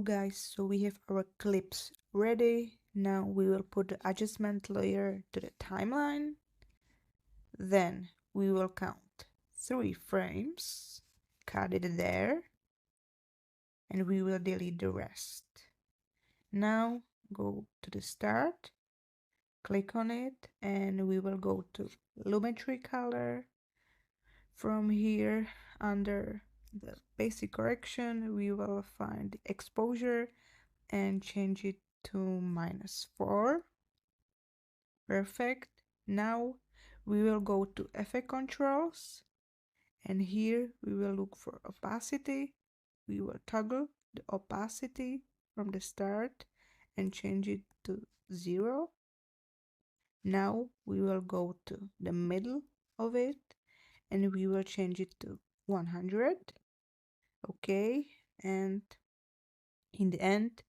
guys, so we have our clips ready. Now we will put the adjustment layer to the timeline. Then we will count 3 frames, cut it there, and we will delete the rest. Now go to the start, click on it, and we will go to Lumetri color. From here, under the basic correction, we will find the exposure and change it to -4. Perfect. Now we will go to effect controls, and here we will look for opacity. We will toggle the opacity from the start and change it to 0. Now we will go to the middle of it and we will change it to 100. Okay, and in the end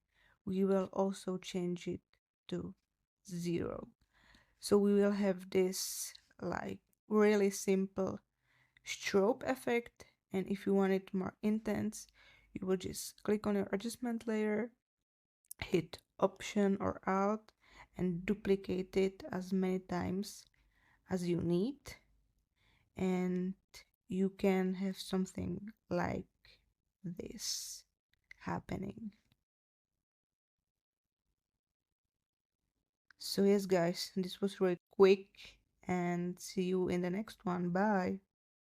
we will also change it to 0. So we will have this like really simple strobe effect, and if you want it more intense, you will just click on your adjustment layer, hit Option or Alt, and duplicate it as many times as you need, and you can have something like this happening. So yes guys, this was really quick, and see you in the next one. Bye.